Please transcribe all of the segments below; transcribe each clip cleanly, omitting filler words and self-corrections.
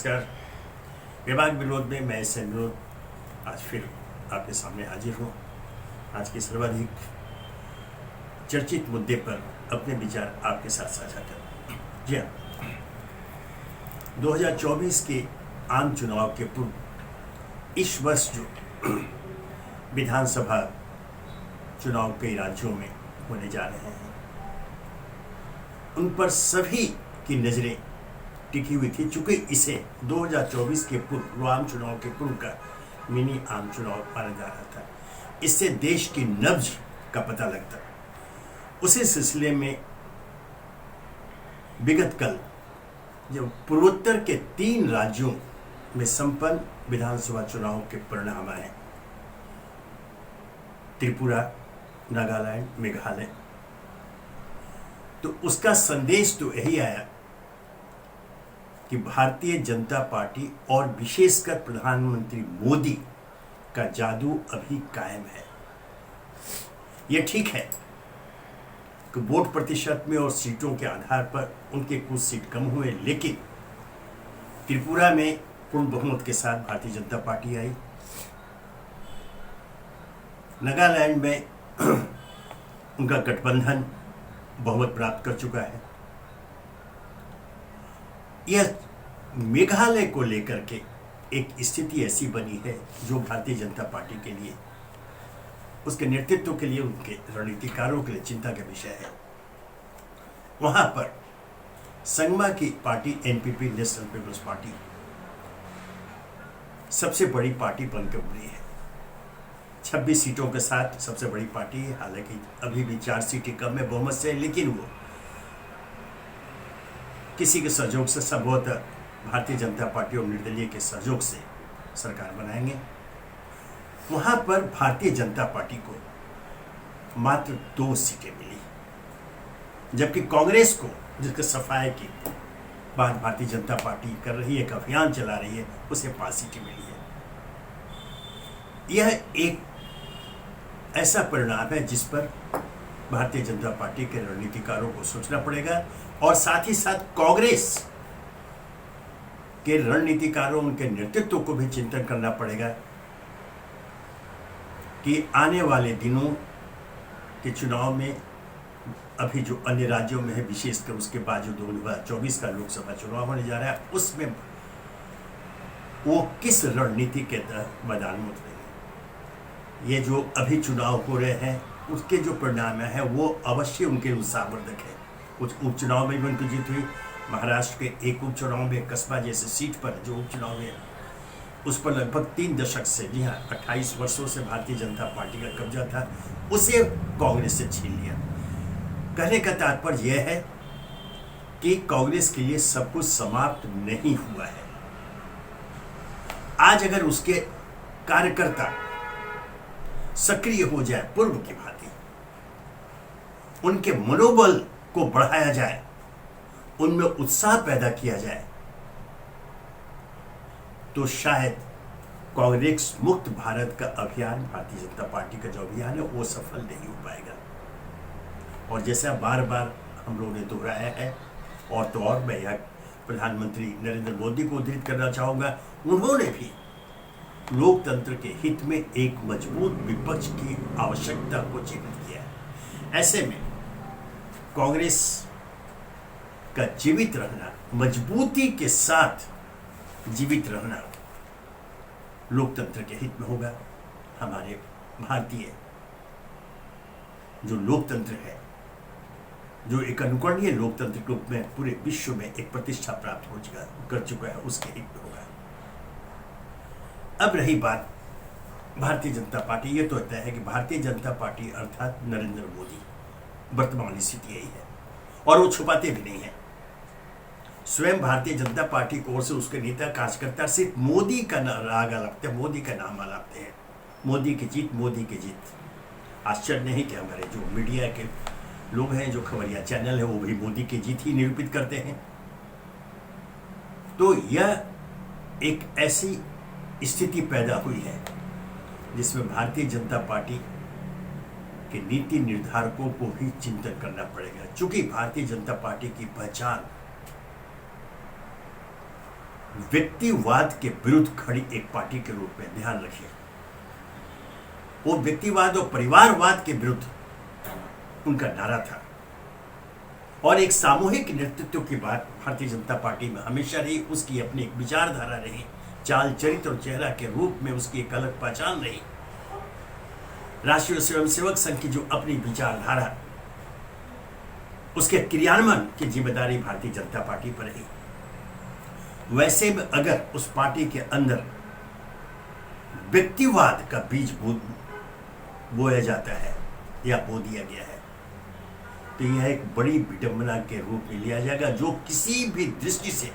नमस्कार। विभाग विरोध में मैं विनोद आज फिर आपके सामने हाजिर हूँ। आज के सर्वाधिक चर्चित मुद्दे पर अपने विचार आपके साथ साझा कर। जी हाँ, 2024 के आम चुनाव के पूर्व इस वर्ष जो विधानसभा चुनाव कई राज्यों में होने जा रहे हैं, उन पर सभी की नज़रें टिकी हुई थी, चूंकि इसे 2024 के पूर्व आम चुनाव के पूर्व का मिनी आम चुनाव माना जा रहा था। इससे देश की नब्ज का पता लगता। उसी सिलसिले में विगत कल जब पूर्वोत्तर के 3 राज्यों में संपन्न विधानसभा चुनाव के परिणाम आए, त्रिपुरा, नागालैंड, मेघालय, तो उसका संदेश तो यही आया कि भारतीय जनता पार्टी और विशेषकर प्रधानमंत्री मोदी का जादू अभी कायम है। यह ठीक है कि वोट प्रतिशत में और सीटों के आधार पर उनके कुछ सीट कम हुए, लेकिन त्रिपुरा में पूर्ण बहुमत के साथ भारतीय जनता पार्टी आई। नागालैंड में उनका गठबंधन बहुमत प्राप्त कर चुका है। यह मेघालय को लेकर के एक स्थिति ऐसी बनी है जो भारतीय जनता पार्टी के लिए, उसके नेतृत्व के लिए, उनके रणनीतिकारों के लिए चिंता का विषय है। वहां पर संगमा की party NPP, national people's party, सबसे बड़ी पार्टी बनकर उभरी है। 26 सीटों के साथ सबसे बड़ी पार्टी है। हालांकि अभी भी 4 सीटें कम है बहुमत से, लेकिन वो किसी के सहयोग से, संभवतः भारतीय जनता पार्टी और निर्दलीय के सहयोग से सरकार बनाएंगे। वहां पर भारतीय जनता पार्टी को मात्र 2 सीटें मिली, जबकि कांग्रेस को, जिसके सफाई की बात भारतीय जनता पार्टी कर रही है, एक अभियान चला रही है, उसे 5 सीटें मिली है। यह एक ऐसा परिणाम है जिस पर भारतीय जनता पार्टी के रणनीतिकारों को सोचना पड़ेगा, और साथ ही साथ कांग्रेस के रणनीतिकारों, उनके नेतृत्व को भी चिंतन करना पड़ेगा कि आने वाले दिनों के चुनाव में, अभी जो अन्य राज्यों में है, विशेषकर उसके बाद जो 2024 का लोकसभा चुनाव होने जा रहा है, उसमें वो किस रणनीति के तहत मैदान में उतरेंगे। ये जो अभी चुनाव हो रहे हैं, उसके जो परिणाम है वो अवश्य उनके उत्साहवर्धक है। कुछ उपचुनाव में भी उनकी जीत हुई। महाराष्ट्र के एक उपचुनाव में कस्बा जैसे सीट पर जो उपचुनाव है, उस पर लगभग 3 दशक से, जी हाँ, 28 वर्षों से भारतीय जनता पार्टी का कब्जा था, उसे कांग्रेस से छीन लिया। कहने का तात्पर्य यह है कि कांग्रेस के लिए सब कुछ समाप्त नहीं हुआ है। आज अगर उसके कार्यकर्ता सक्रिय हो जाए, पूर्व की भांति उनके मनोबल को बढ़ाया जाए, उनमें उत्साह पैदा किया जाए, तो शायद कांग्रेस मुक्त भारत का अभियान, भारतीय जनता पार्टी का जो अभियान है, वो सफल नहीं हो पाएगा। और जैसा बार बार हम लोगों ने दोहराया है, और तो और मैं यह प्रधानमंत्री नरेंद्र मोदी को उद्धृत करना चाहूंगा, उन्होंने भी लोकतंत्र के हित में एक मजबूत विपक्ष की आवश्यकता को चिन्हित किया है। ऐसे में कांग्रेस का जीवित रहना, मजबूती के साथ जीवित रहना लोकतंत्र के हित में होगा। हमारे भारतीय जो लोकतंत्र है, जो एक अनुकरणीय लोकतंत्र के रूप में पूरे विश्व में एक प्रतिष्ठा प्राप्त कर चुका है, उसके हित में होगा। अब रही बात भारतीय जनता पार्टी, ये तो तय है कि भारतीय जनता पार्टी अर्थात नरेंद्र मोदी, वर्तमान स्थिति यही है, और वो छुपाते भी नहीं है। स्वयं भारतीय जनता पार्टी की ओर से उसके नेता कार्यकर्ता सिर्फ मोदी का राग आलापते हैं, मोदी का नाम आलापते हैं। मोदी की जीत, मोदी की जीत। आश्चर्य नहीं कि हमारे जो मीडिया के लोग हैं, जो खबरिया चैनल है, वो भी मोदी की जीत ही निरूपित करते हैं। तो यह एक ऐसी स्थिति पैदा हुई है जिसमें भारतीय जनता पार्टी के नीति निर्धारकों को भी चिंतन करना पड़ेगा, क्योंकि भारतीय जनता पार्टी की पहचान व्यक्तिवाद के विरुद्ध खड़ी एक पार्टी के रूप में ध्यान रखिए, वो व्यक्तिवाद और परिवारवाद के विरुद्ध उनका नारा था। और एक सामूहिक नेतृत्व की बात भारतीय जनता पार्टी में हमेशा रही, उसकी अपनी एक विचारधारा रही, चाल चरित्र और चेहरा के रूप में उसकी एक अलग पहचान रही। राष्ट्रीय स्वयंसेवक संघ की जो अपनी विचारधारा, उसके क्रियान्वयन की जिम्मेदारी भारतीय जनता पार्टी पर रही। वैसे में अगर उस पार्टी के अंदर व्यक्तिवाद का बीज बोया जाता है या बो दिया गया है, तो यह एक बड़ी विडंबना के रूप में लिया जाएगा, जो किसी भी दृष्टि से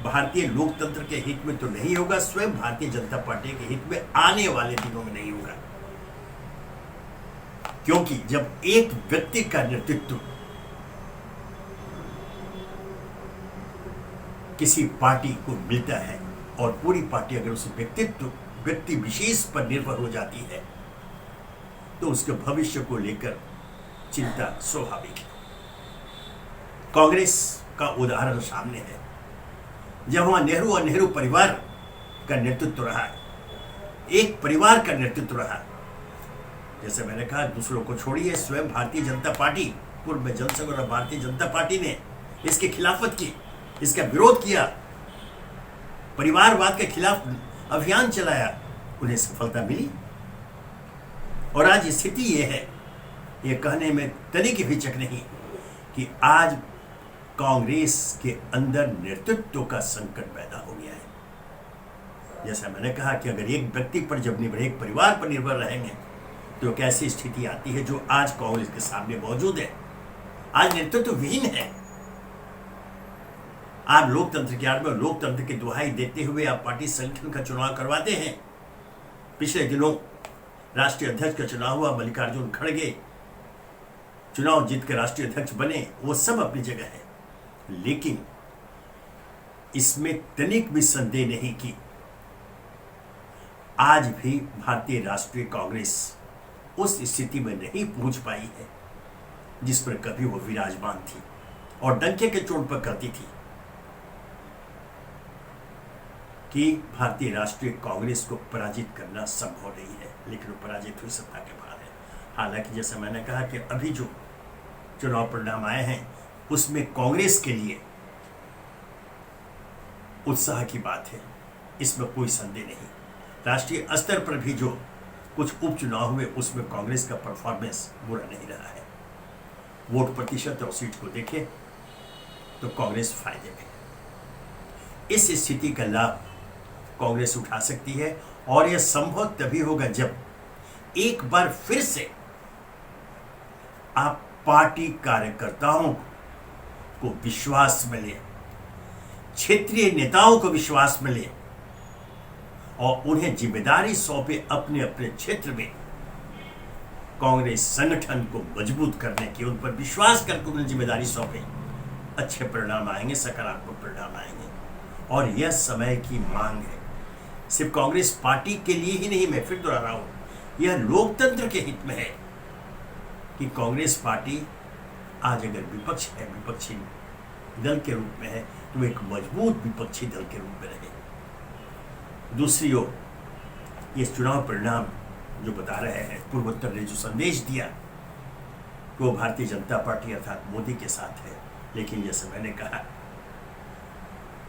भारतीय लोकतंत्र के हित में तो नहीं होगा, स्वयं भारतीय जनता पार्टी के हित में आने वाले दिनों में नहीं होगा। क्योंकि जब एक व्यक्ति का नेतृत्व किसी पार्टी को मिलता है और पूरी पार्टी अगर उस व्यक्ति विशेष पर निर्भर हो जाती है, तो उसके भविष्य को लेकर चिंता स्वाभाविक है। कांग्रेस का उदाहरण सामने है। जब वहां नेहरू और नेहरू परिवार का नेतृत्व रहा, एक परिवार का नेतृत्व रहा, जैसे मैंने कहा, दूसरों को छोड़िए, स्वयं भारतीय जनता पार्टी, पूर्व में जनसंघ और भारतीय जनता पार्टी ने इसकी खिलाफत की, इसका विरोध किया, परिवारवाद के खिलाफ अभियान चलाया, उन्हें सफलता मिली। और आज स्थिति यह है, यह कहने में तनिक भी चक नहीं कि आज कांग्रेस के अंदर नेतृत्व का संकट पैदा हो गया है। जैसा मैंने कहा कि अगर एक व्यक्ति पर जब निर्भर, एक परिवार पर निर्भर रहेंगे, तो कैसी स्थिति आती है जो आज कांग्रेस के सामने मौजूद है। आज नेतृत्व विहीन है। आप लोकतंत्र की आड़ में लोकतंत्र की दुहाई देते हुए आप पार्टी संगठन का चुनाव करवाते हैं। पिछले दिनों राष्ट्रीय अध्यक्ष का चुनाव हुआ, मल्लिकार्जुन खड़गे चुनाव जीत कर राष्ट्रीय अध्यक्ष बने, वो सब अपनी जगह है। लेकिन इसमें तनिक भी संदेह नहीं कि आज भी भारतीय राष्ट्रीय कांग्रेस उस स्थिति में नहीं पहुंच पाई है जिस पर कभी वो विराजमान थी और डंके के चोट पर करती थी कि भारतीय राष्ट्रीय कांग्रेस को पराजित करना संभव नहीं है। लेकिन वो पराजित हुई सत्ता के बाहर है। हालांकि जैसे मैंने कहा कि अभी जो चुनाव परिणाम आए हैं, उसमें कांग्रेस के लिए उत्साह की बात है, इसमें कोई संदेह नहीं। राष्ट्रीय स्तर पर भी जो कुछ उपचुनाव हुए, उसमें कांग्रेस का परफॉर्मेंस बुरा नहीं रहा है। वोट प्रतिशत और सीट को देखें तो कांग्रेस फायदे में है। इस स्थिति का लाभ कांग्रेस उठा सकती है और यह संभव तभी होगा जब एक बार फिर से आप पार्टी कार्यकर्ताओं को विश्वास मिले, क्षेत्रीय नेताओं को विश्वास मिले और उन्हें जिम्मेदारी सौंपे अपने अपने क्षेत्र में कांग्रेस संगठन को मजबूत करने की, उन पर विश्वास करके उन्हें जिम्मेदारी सौंपे। अच्छे परिणाम आएंगे, सकारात्मक परिणाम आएंगे। और यह समय की मांग है, सिर्फ कांग्रेस पार्टी के लिए ही नहीं। मैं फिर दोहरा रहा हूं, यह लोकतंत्र के हित में है कि कांग्रेस पार्टी आज अगर विपक्ष है, विपक्षी दल के रूप में है, तो एक मजबूत विपक्षी दल के रूप में रहे। दूसरी ओर ये चुनाव परिणाम जो बता रहे हैं, पूर्वोत्तर ने जो संदेश दिया कि वो भारतीय जनता पार्टी अर्थात मोदी के साथ है, लेकिन जैसे मैंने कहा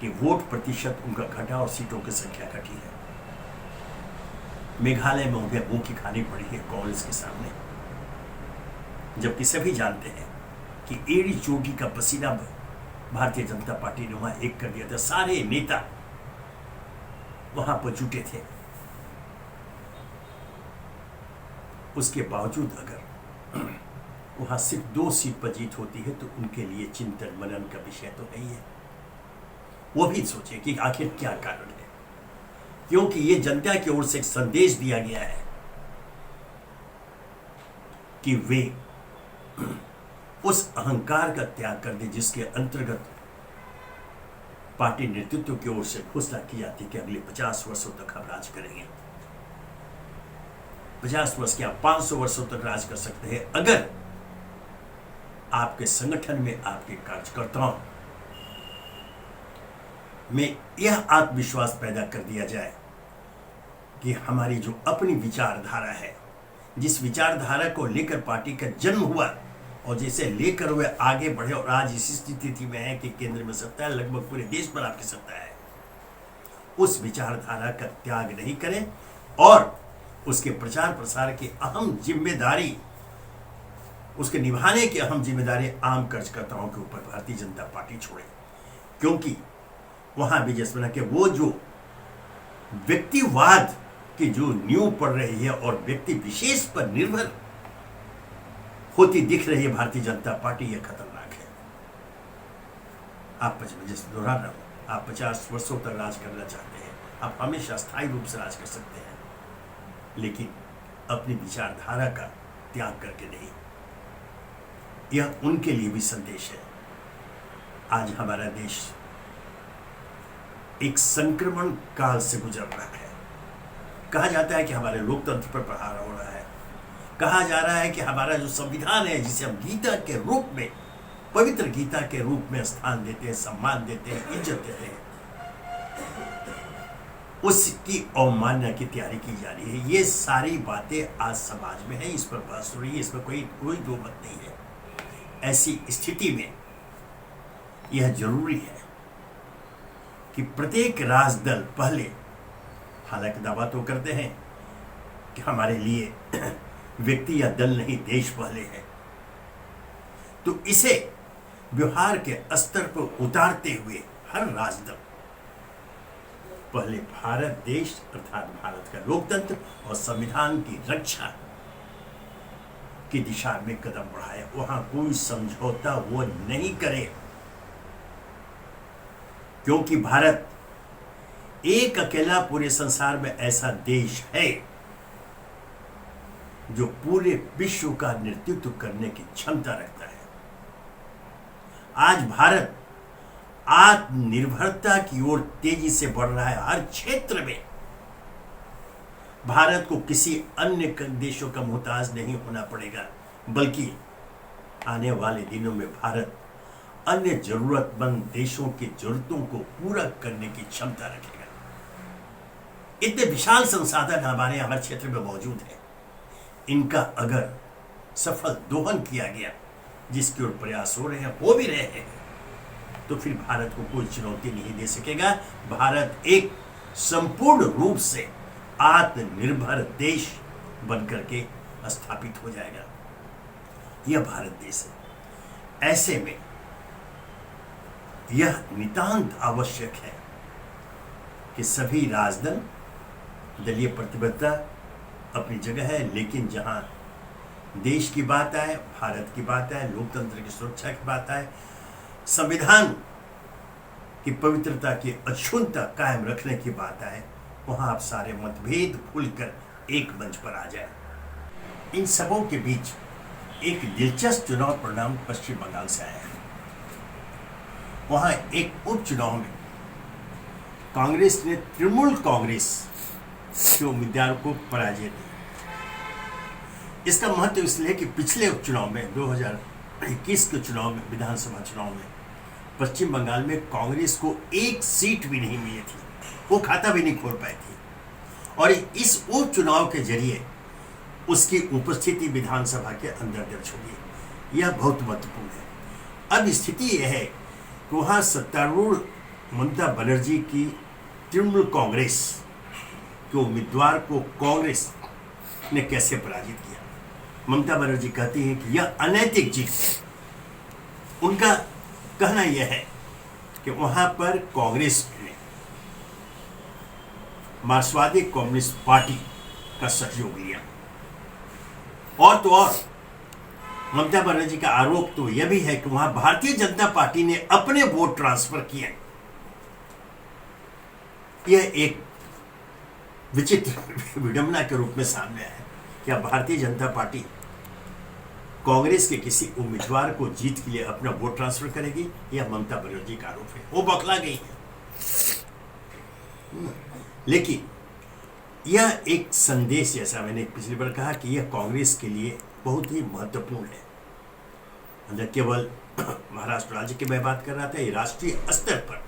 कि वोट प्रतिशत उनका घटा और सीटों की संख्या घटी है। मेघालय में उन्हें मुंह की खानी पड़ी है कांग्रेस के सामने, जबकि सभी जानते हैं कि एड़ी चोटी का पसीना भारतीय जनता पार्टी ने वहां एक कर दिया था। सारे नेता वहां पर जुटे थे। उसके बावजूद अगर वहां सिर्फ 2 सीट पर जीत होती है तो उनके लिए चिंतन मनन का विषय तो नहीं है। वो भी सोचे कि आखिर क्या कारण है, क्योंकि ये जनता की ओर से एक संदेश दिया गया है कि वे उस अहंकार का त्याग कर दे जिसके अंतर्गत पार्टी नेतृत्व की ओर से घोषणा की जाती है कि अगले 50 वर्षों तक हम राज करेंगे। 50 वर्ष क्या 500 वर्षों तक राज कर सकते हैं अगर आपके संगठन में आपके कार्यकर्ताओं में यह आत्मविश्वास पैदा कर दिया जाए कि हमारी जो अपनी विचारधारा है, जिस विचारधारा को लेकर पार्टी का जन्म हुआ और जिसे लेकर वे आगे बढ़े और आज इसी स्थिति में है कि केंद्र में सत्ता है, लगभग पूरे देश पर आपकी सत्ता है, उस विचारधारा का त्याग नहीं करें और उसके प्रचार प्रसार की अहम जिम्मेदारी, उसके निभाने की अहम जिम्मेदारी आम कर्जकर्ताओं के ऊपर भारतीय जनता पार्टी छोड़े। क्योंकि वहां भी जैसे बना कि वो जो व्यक्तिवाद की जो नींव पड़ रही है और व्यक्ति विशेष पर निर्भर होती दिख रही है भारतीय जनता पार्टी, यह खतरनाक है। आप जैसे दोहरा रहा हूं, आप 50 वर्षों तक राज करना चाहते हैं, आप हमेशा स्थायी रूप से राज कर सकते हैं, लेकिन अपनी विचारधारा का त्याग करके नहीं। यह उनके लिए भी संदेश है। आज हमारा देश एक संक्रमण काल से गुजर रहा है। कहा जाता है कि हमारे लोकतंत्र पर प्रहार हो रहा है, कहा जा रहा है कि हमारा जो संविधान है, जिसे हम गीता के रूप में, पवित्र गीता के रूप में स्थान देते हैं, सम्मान देते हैं, इज्जत देते हैं, उसकी अवमानना की तैयारी की जा रही है। ये सारी बातें आज समाज में है, इस पर बहस हो रही है, इसमें कोई दो मत नहीं है। ऐसी स्थिति में यह जरूरी है कि प्रत्येक राजदल पहले, हालांकि दावा तो करते हैं कि हमारे लिए व्यक्ति या दल नहीं, देश पहले है, तो इसे व्यवहार के स्तर पर उतारते हुए हर राजदल पहले भारत देश अर्थात भारत का लोकतंत्र और संविधान की रक्षा की दिशा में कदम बढ़ाए, वहां कोई समझौता वो नहीं करे। क्योंकि भारत एक अकेला पूरे संसार में ऐसा देश है जो पूरे विश्व का नेतृत्व करने की क्षमता रखता है। आज भारत आत्मनिर्भरता की ओर तेजी से बढ़ रहा है। हर क्षेत्र में भारत को किसी अन्य देशों का मोहताज नहीं होना पड़ेगा, बल्कि आने वाले दिनों में भारत अन्य जरूरतमंद देशों की जरूरतों को पूरा करने की क्षमता रखेगा। इतने विशाल संसाधन हमारे हर क्षेत्र में मौजूद है, इनका अगर सफल दोहन किया गया, जिसकी ओर प्रयास हो रहे हैं, हो भी रहे हैं, तो फिर भारत को कोई चुनौती नहीं दे सकेगा। भारत एक संपूर्ण रूप से आत्मनिर्भर देश बनकर के स्थापित हो जाएगा। यह भारत देश है। ऐसे में यह नितांत आवश्यक है कि सभी राजदल, दलीय प्रतिबद्धता अपनी जगह है, लेकिन जहां देश की बात आए, भारत की बात आए, लोकतंत्र की सुरक्षा की बात आए, संविधान की पवित्रता की अक्षुण्णता कायम रखने की बात आए, वहां आप सारे मतभेद भूलकर एक मंच पर आ जाए। इन सबों के बीच एक दिलचस्प चुनाव परिणाम पश्चिम बंगाल से आया है। वहां एक उपचुनाव में कांग्रेस ने तृणमूल कांग्रेस के उम्मीदवार को पराजय दी। इसका महत्व इसलिए कि पिछले उपचुनाव में 2021 के चुनाव में, विधानसभा चुनाव में पश्चिम बंगाल में कांग्रेस को एक सीट भी नहीं मिली थी, वो खाता भी नहीं खोल पाई थी, और इस उपचुनाव के जरिए उसकी उपस्थिति विधानसभा के अंदर दर्ज होगी। यह बहुत महत्वपूर्ण है। अब स्थिति यह है कि वहाँ सत्तारूढ़ ममता बनर्जी की तृणमूल कांग्रेस के उम्मीदवार को कांग्रेस ने कैसे पराजित किया। ममता बनर्जी कहती हैं कि यह अनैतिक जीत है। उनका कहना यह है कि वहाँ पर कांग्रेस ने मार्क्सवादी कम्युनिस्ट पार्टी का सहयोग लिया, और तो और ममता बनर्जी का आरोप तो यह भी है कि वहां भारतीय जनता पार्टी ने अपने वोट ट्रांसफर किए। यह एक विचित्र विडंबना के रूप में सामने आया। क्या भारतीय जनता पार्टी कांग्रेस के किसी उम्मीदवार को जीत के लिए अपना वोट ट्रांसफर करेगी? यह ममता बनर्जी का आरोप है। वो बौखला गई है। लेकिन यह एक संदेश, जैसा मैंने पिछली बार कहा, कि यह कांग्रेस के लिए बहुत ही महत्वपूर्ण है। न केवल महाराष्ट्र राज्य की मैं बात कर रहा था, ये राष्ट्रीय स्तर पर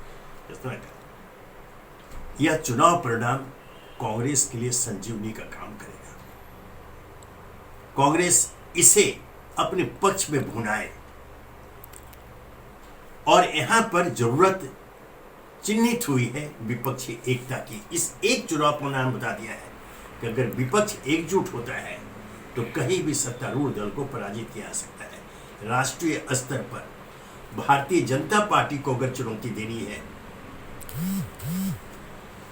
यह चुनाव परिणाम कांग्रेस के लिए संजीवनी का काम करेगा। कांग्रेस इसे अपने पक्ष में भुनाए और यहां पर जरूरत चिन्हित हुई है विपक्षी एकता की। इस एक चुनाव परिणाम बता दिया है कि अगर विपक्ष एकजुट होता है तो कहीं भी सत्तारूढ़ दल को पराजित किया जा सकता है। राष्ट्रीय स्तर पर भारतीय जनता पार्टी को अगर चुनौती देनी है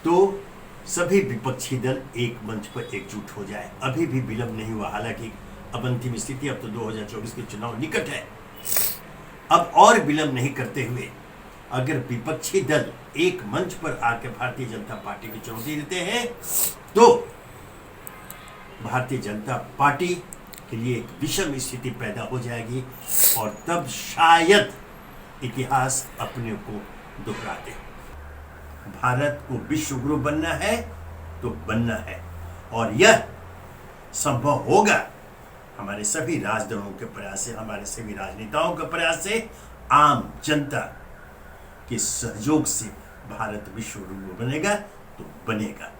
तो सभी विपक्षी दल एक मंच पर एकजुट हो जाए। अभी भी विलंब नहीं हुआ, हालांकि अब अंतिम स्थिति, अब तो 2024 के चुनाव निकट है। अब और विलंब नहीं करते हुए अगर विपक्षी दल एक मंच पर आकर भारतीय जनता पार्टी की चुनौती देते हैं तो भारतीय जनता पार्टी के लिए एक विषम स्थिति पैदा हो जाएगी और तब शायद इतिहास अपने को दोहरा दे। भारत को विश्व गुरु बनना है तो बनना है, और यह संभव होगा हमारे सभी राजदलों के प्रयास से, हमारे सभी राजनेताओं के प्रयास से, आम जनता के सहयोग से। भारत विश्व गुरु बनेगा तो बनेगा।